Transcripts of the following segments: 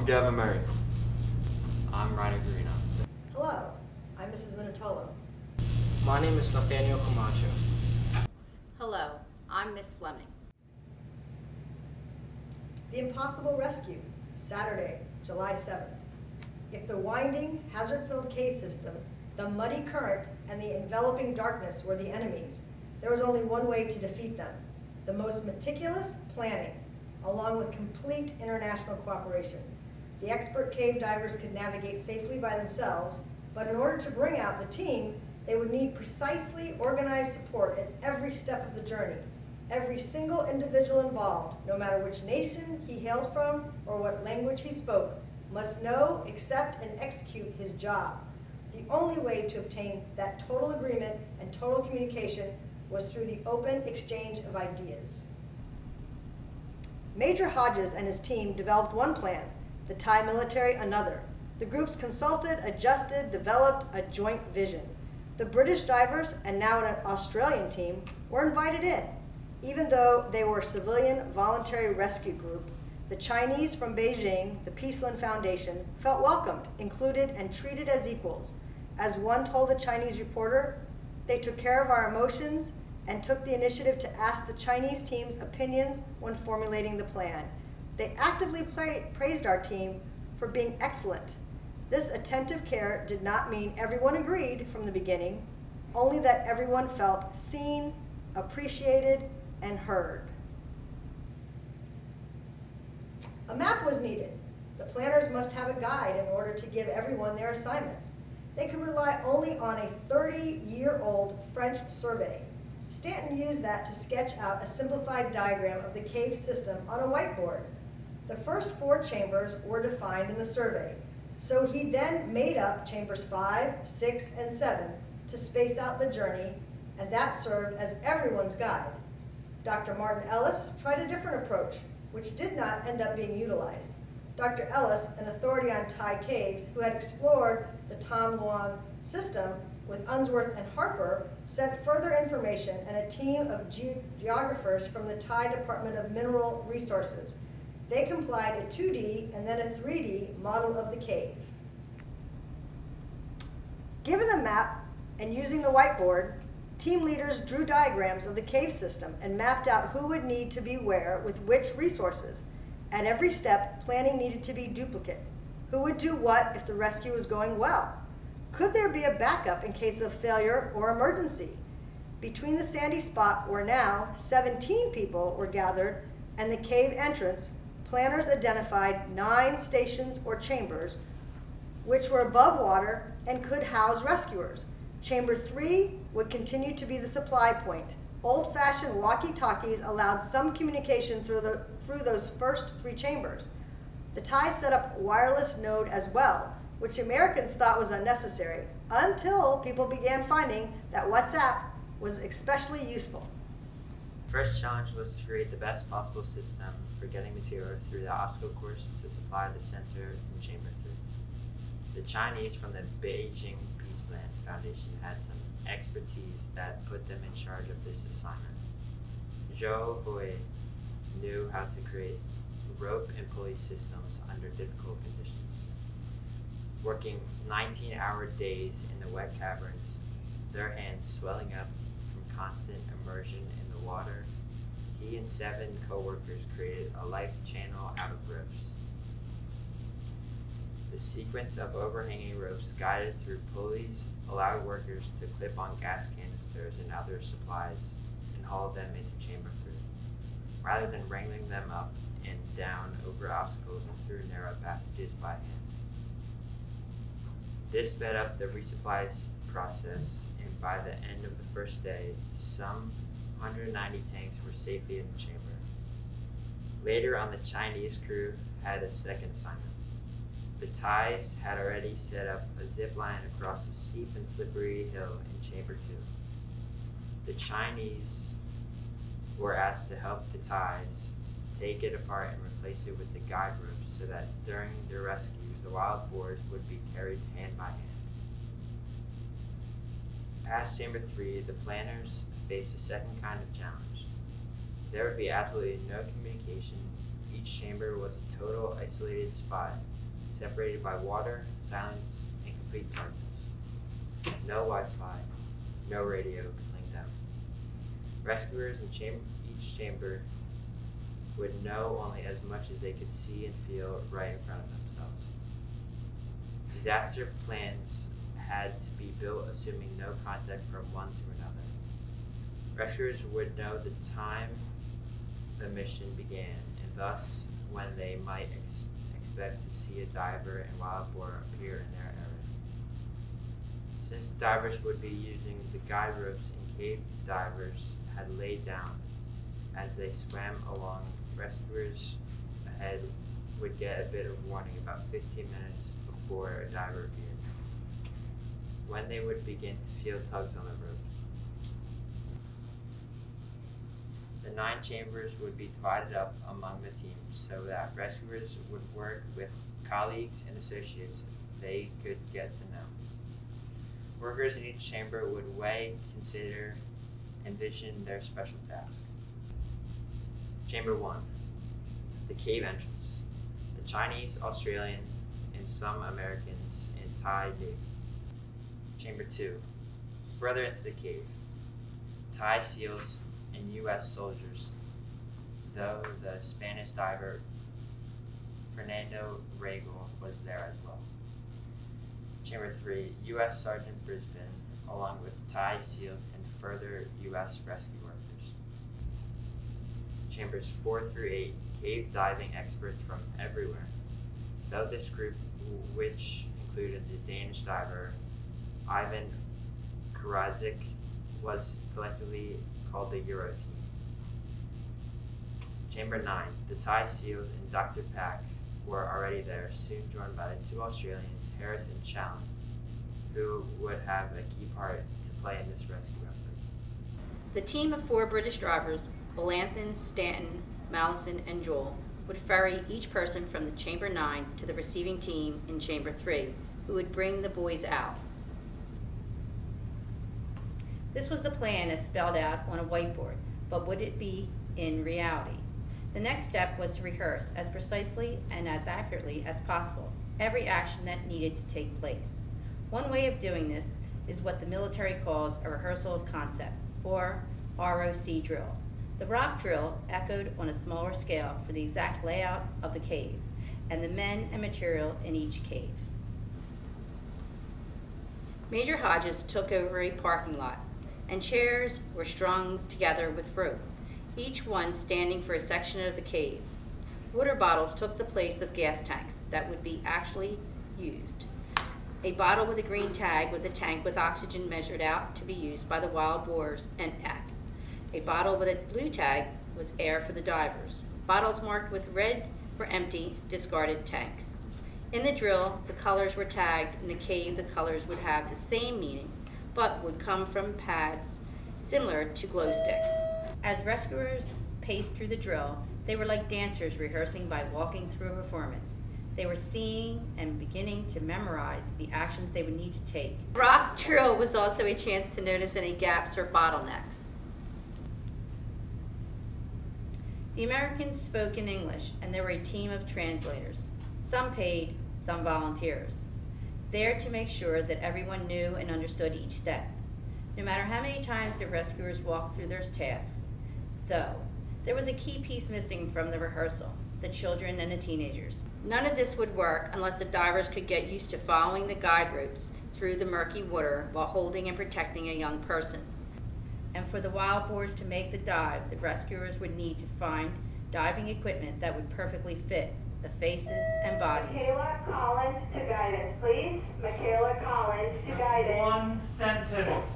I'm Gavin Murray. I'm Ryder Garino. Hello, I'm Mrs. Minutolo. My name is Nathaniel Camacho. Hello, I'm Miss Fleming. The Impossible Rescue, Saturday, July 7th. If the winding, hazard-filled cave system, the muddy current, and the enveloping darkness were the enemies, there was only one way to defeat them: the most meticulous planning, along with complete international cooperation. The expert cave divers could navigate safely by themselves, but in order to bring out the team, they would need precisely organized support at every step of the journey. Every single individual involved, no matter which nation he hailed from or what language he spoke, must know, accept, and execute his job. The only way to obtain that total agreement and total communication was through the open exchange of ideas. Major Hodges and his team developed one plan, the Thai military another. The groups consulted, adjusted, developed a joint vision. The British divers, and now an Australian team, were invited in. Even though they were a civilian voluntary rescue group, the Chinese from Beijing, the Peaceland Foundation, felt welcomed, included, and treated as equals. As one told a Chinese reporter, they took care of our emotions and took the initiative to ask the Chinese team's opinions when formulating the plan. They actively praised our team for being excellent. This attentive care did not mean everyone agreed from the beginning, only that everyone felt seen, appreciated, and heard. A map was needed. The planners must have a guide in order to give everyone their assignments. They could rely only on a 30-year-old French survey. Stanton used that to sketch out a simplified diagram of the cave system on a whiteboard. The first 4 chambers were defined in the survey, so he then made up chambers 5, 6, and 7 to space out the journey, and that served as everyone's guide. Dr. Martin Ellis tried a different approach, which did not end up being utilized. Dr. Ellis, an authority on Thai caves who had explored the Tham Luang system with Unsworth and Harper, sent further information and a team of geographers from the Thai Department of Mineral Resources. They complied a 2D and then a 3D model of the cave. Given the map and using the whiteboard, team leaders drew diagrams of the cave system and mapped out who would need to be where with which resources. At every step, planning needed to be duplicate. Who would do what if the rescue was going well? Could there be a backup in case of failure or emergency? Between the sandy spot where now 17 people were gathered and the cave entrance, planners identified 9 stations or chambers which were above water and could house rescuers. Chamber 3 would continue to be the supply point. Old-fashioned walkie-talkies allowed some communication through those first 3 chambers. The Thai set up a wireless node as well, which Americans thought was unnecessary, until people began finding that WhatsApp was especially useful. The first challenge was to create the best possible system for getting material through the obstacle course to supply the center in Chamber 3. The Chinese from the Beijing Peaceland Foundation had some expertise that put them in charge of this assignment. Zhou Hui knew how to create rope and pulley systems under difficult conditions. Working 19-hour days in the wet caverns, their hands swelling up from constant immersion in the water, he and 7 co-workers created a life channel out of ropes. The sequence of overhanging ropes guided through pulleys allowed workers to clip on gas canisters and other supplies and haul them into Chamber 3, rather than wrangling them up and down over obstacles and through narrow passages by hand. This sped up the resupplies process, and by the end of the first day, some 190 tanks were safely in the chamber. Later on, the Chinese crew had a second assignment. The Thais had already set up a zip line across a steep and slippery hill in Chamber 2. The Chinese were asked to help the Thais take it apart and replace it with the guide ropes so that during their rescue, the wild boars would be carried hand by hand. Past Chamber 3, the planners faced a second kind of challenge. There would be absolutely no communication. each chamber was a total isolated spot, separated by water, silence, and complete darkness. No Wi-Fi, no radio to cling them. Rescuers in each chamber would know only as much as they could see and feel right in front of themselves. Disaster plans had to be built assuming no contact from one to another. Rescuers would know the time the mission began, and thus when they might expect to see a diver and wild boar appear in their area. Since the divers would be using the guide ropes and cave divers had laid down as they swam along, rescuers ahead would get a bit of warning about 15 minutes before a diver appeared, when they would begin to feel tugs on the rope. The 9 chambers would be divided up among the teams so that rescuers would work with colleagues and associates they could get to know. Workers in each chamber would weigh, consider, and vision their special task. Chamber 1, the cave entrance. The Chinese, Australian, and some Americans and Thai Navy. Chamber 2, further into the cave. Thai SEALs and U.S. soldiers, though the Spanish diver Fernando Regal was there as well. Chamber 3, U.S. Sergeant Brisbane, along with Thai SEALs and further U.S. rescue workers. Chambers 4 through 8, cave diving experts from everywhere, though this group, which included the Danish diver Ivan Karadzik, was collectively called the Euro Team. Chamber 9, the Thai SEALs and Dr. Pack were already there, soon joined by the 2 Australians, Harris and Challen, who would have a key part to play in this rescue effort. The team of 4 British divers, Blanton, Stanton, Mallison, and Joel, would ferry each person from the Chamber 9 to the receiving team in Chamber 3, who would bring the boys out. This was the plan as spelled out on a whiteboard, but would it be in reality? The next step was to rehearse as precisely and as accurately as possible every action that needed to take place. One way of doing this is what the military calls a rehearsal of concept, or ROC drill. The rock drill echoed on a smaller scale for the exact layout of the cave and the men and material in each cave. Major Hodges took over a parking lot, and chairs were strung together with rope, each one standing for a section of the cave. Water bottles took the place of gas tanks that would be actually used. A bottle with a green tag was a tank with oxygen measured out to be used by the wild boars and Eck. A bottle with a blue tag was air for the divers. Bottles marked with red were empty, discarded tanks. In the drill, the colors were tagged. In the cave, the colors would have the same meaning, but would come from pads similar to glow sticks. As rescuers paced through the drill, they were like dancers rehearsing by walking through a performance. They were seeing and beginning to memorize the actions they would need to take. Rock drill was also a chance to notice any gaps or bottlenecks. The Americans spoke in English, and there were a team of translators, some paid, some volunteers, there to make sure that everyone knew and understood each step. No matter how many times the rescuers walked through their tasks, though, there was a key piece missing from the rehearsal: the children and the teenagers. None of this would work unless the divers could get used to following the guide ropes through the murky water while holding and protecting a young person. And for the wild boars to make the dive, the rescuers would need to find diving equipment that would perfectly fit the faces and bodies. Michaela Collins to guidance, please. Michaela Collins to guidance. One sentence.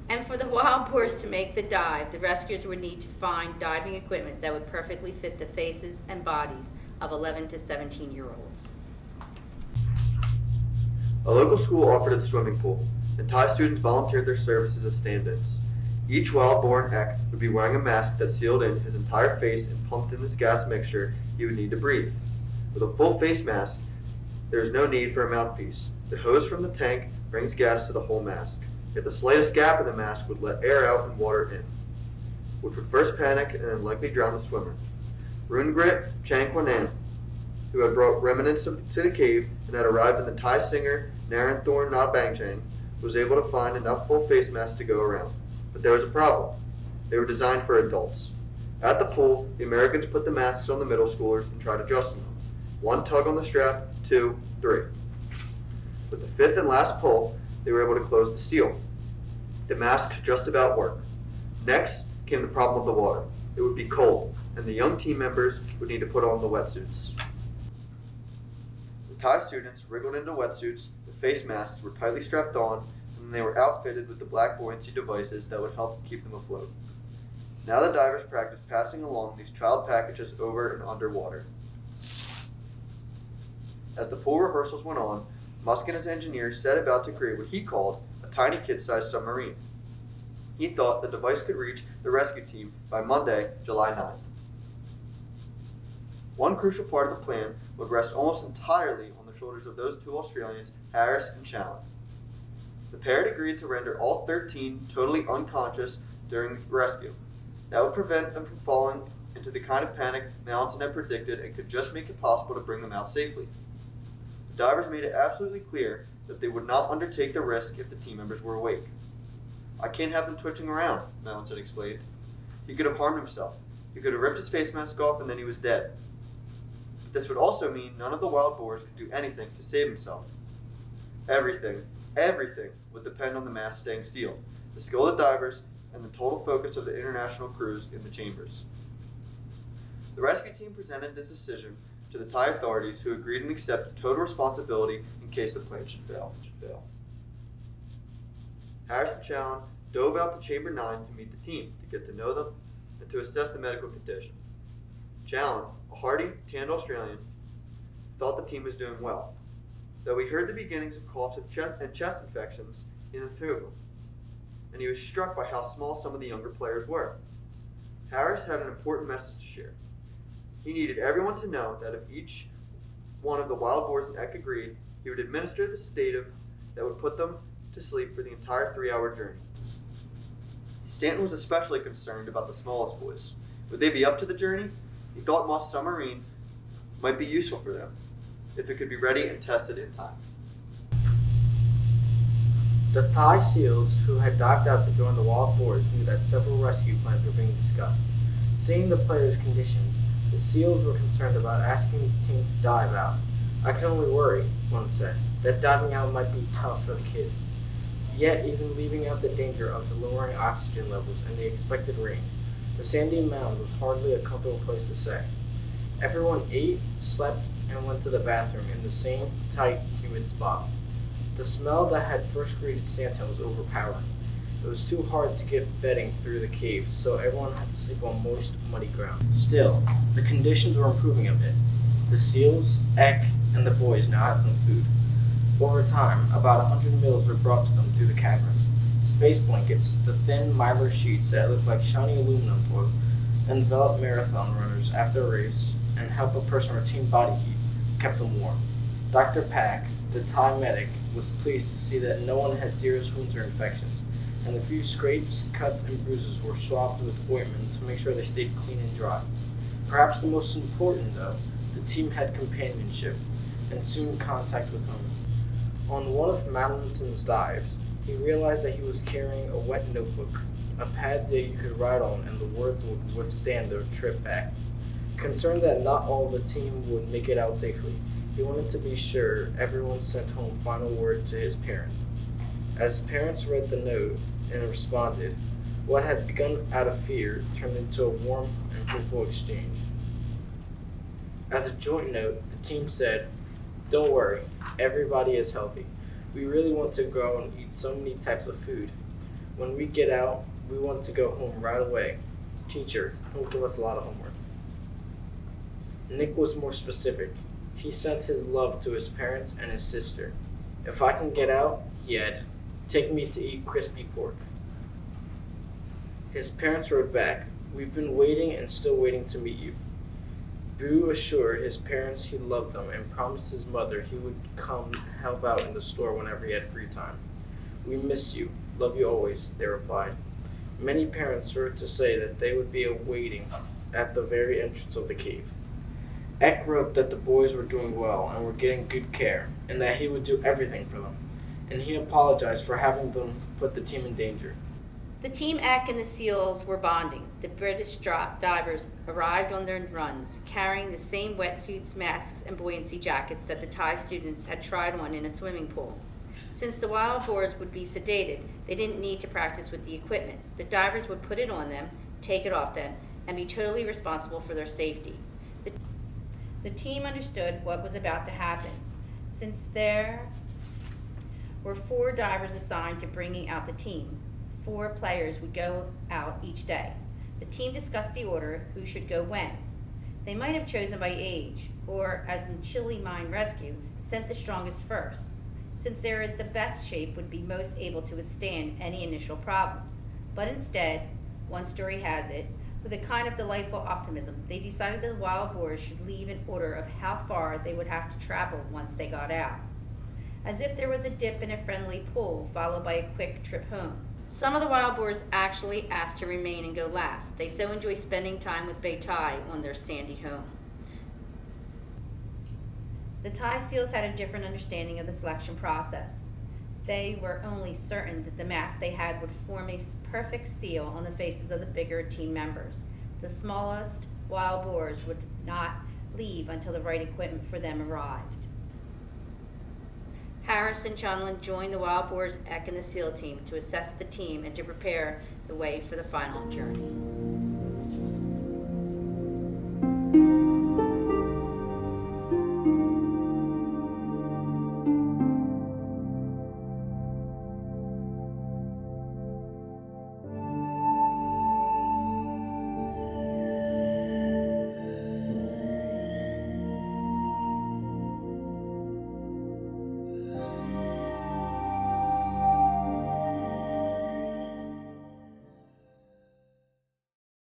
And for the wild boars to make the dive, the rescuers would need to find diving equipment that would perfectly fit the faces and bodies of 11 to 17-year-olds. A local school offered its swimming pool, and Thai students volunteered their services as stand-ins. Each wild-born Ek would be wearing a mask that sealed in his entire face and pumped in this gas mixture he would need to breathe. With a full face mask, there is no need for a mouthpiece. The hose from the tank brings gas to the whole mask. Yet the slightest gap in the mask would let air out and water in, which would first panic and then likely drown the swimmer. Rungrit Chankwanan, who had brought remnants to the cave and had arrived in the Thai singer Naranthorn Nabangchang, was able to find enough full face masks to go around. But there was a problem. They were designed for adults. At the pool, the Americans put the masks on the middle schoolers and tried adjusting them. 1 tug on the strap, 2, 3. With the 5th and last pull, they were able to close the seal. The masks just about worked. Next came the problem of the water. It would be cold, and the young team members would need to put on the wetsuits. The Thai students wriggled into wetsuits, the face masks were tightly strapped on, and they were outfitted with the black buoyancy devices that would help keep them afloat. Now the divers practiced passing along these child packages over and underwater. As the pool rehearsals went on, Musk and his engineers set about to create what he called a tiny kid-sized submarine. He thought the device could reach the rescue team by Monday, July 9th. One crucial part of the plan would rest almost entirely on the shoulders of those 2 Australians, Harris and Challen. The pair had agreed to render all 13 totally unconscious during rescue. That would prevent them from falling into the kind of panic Aronson had predicted and could just make it possible to bring them out safely. The divers made it absolutely clear that they would not undertake the risk if the team members were awake. "I can't have them twitching around," Aronson explained. "He could have harmed himself. He could have ripped his face mask off and then he was dead. But this would also mean none of the wild boars could do anything to save himself. Everything would depend on the mask staying sealed, the skill of the divers, and the total focus of the international crews in the chambers." The rescue team presented this decision to the Thai authorities, who agreed and accepted total responsibility in case the plan should fail. Harris and Challen dove out to Chamber 9 to meet the team, to get to know them, and to assess the medical condition. Challen, a hardy, tanned Australian, thought the team was doing well, though he heard the beginnings of coughs and chest infections in the 2 of them, and he was struck by how small some of the younger players were. Harris had an important message to share. He needed everyone to know that if each one of the wild boars in Eck agreed, he would administer the sedative that would put them to sleep for the entire 3-hour journey. Stanton was especially concerned about the smallest boys. Would they be up to the journey? He thought Moss Submarine might be useful for them, if it could be ready and tested in time. The Thai SEALs who had dived out to join the wild boars knew that several rescue plans were being discussed. Seeing the players' conditions, the SEALs were concerned about asking the team to dive out. "I can only worry," one said, "that diving out might be tough for the kids. Yet, even leaving out the danger of the lowering oxygen levels and the expected rains, the sandy mound was hardly a comfortable place to stay." Everyone ate, slept, and went to the bathroom in the same tight, humid spot. The smell that had first greeted Stanton was overpowering. It was too hard to get bedding through the caves, so everyone had to sleep on moist, muddy ground. Still, the conditions were improving a bit. The SEALs, Eck, and the boys now had some food. Over time, about 100 meals were brought to them through the caverns. Space blankets, the thin mylar sheets that looked like shiny aluminum foil, enveloped marathon runners after a race and helped a person retain body heat, kept them warm. Dr. Pak, the Thai medic, was pleased to see that no one had serious wounds or infections, and the few scrapes, cuts, and bruises were swabbed with ointment to make sure they stayed clean and dry. Perhaps the most important, though, the team had companionship and soon contact with home. On one of Madelinson's dives, he realized that he was carrying a wet notebook, a pad that you could write on and the words would withstand their trip back. Concerned that not all the team would make it out safely, he wanted to be sure everyone sent home final word to his parents. As parents read the note and responded, what had begun out of fear turned into a warm and hopeful exchange. As a joint note, the team said, "Don't worry, everybody is healthy. We really want to go and eat so many types of food. When we get out, we want to go home right away. Teacher, don't give us a lot of homework." Nick was more specific. He sent his love to his parents and his sister. "If I can get out," he had, "take me to eat crispy pork." His parents wrote back, "We've been waiting and still waiting to meet you." Boo assured his parents he loved them and promised his mother he would come help out in the store whenever he had free time. "We miss you. Love you always," they replied. Many parents wrote to say that they would be awaiting at the very entrance of the cave. Eck wrote that the boys were doing well and were getting good care, and that he would do everything for them, and he apologized for having them put the team in danger. The Team Eck and the SEALs were bonding. The British divers arrived on their runs, carrying the same wetsuits, masks, and buoyancy jackets that the Thai students had tried on in a swimming pool. Since the wild boars would be sedated, they didn't need to practice with the equipment. The divers would put it on them, take it off them, and be totally responsible for their safety. The team understood what was about to happen. Since there were 4 divers assigned to bringing out the team, 4 players would go out each day. The team discussed the order, who should go when. They might have chosen by age, or, as in Chile Mine Rescue, sent the strongest first, since there is the best shape would be most able to withstand any initial problems. But instead, one story has it, with a kind of delightful optimism, they decided that the wild boars should leave in order of how far they would have to travel once they got out, as if there was a dip in a friendly pool, followed by a quick trip home. Some of the wild boars actually asked to remain and go last. They so enjoy spending time with Bay Thai on their sandy home. The Thai SEALs had a different understanding of the selection process. They were only certain that the mask they had would form a perfect seal on the faces of the bigger team members. The smallest wild boars would not leave until the right equipment for them arrived. Harrison Chunlin joined the wild boars Eck and the SEAL team to assess the team and to prepare the way for the final journey.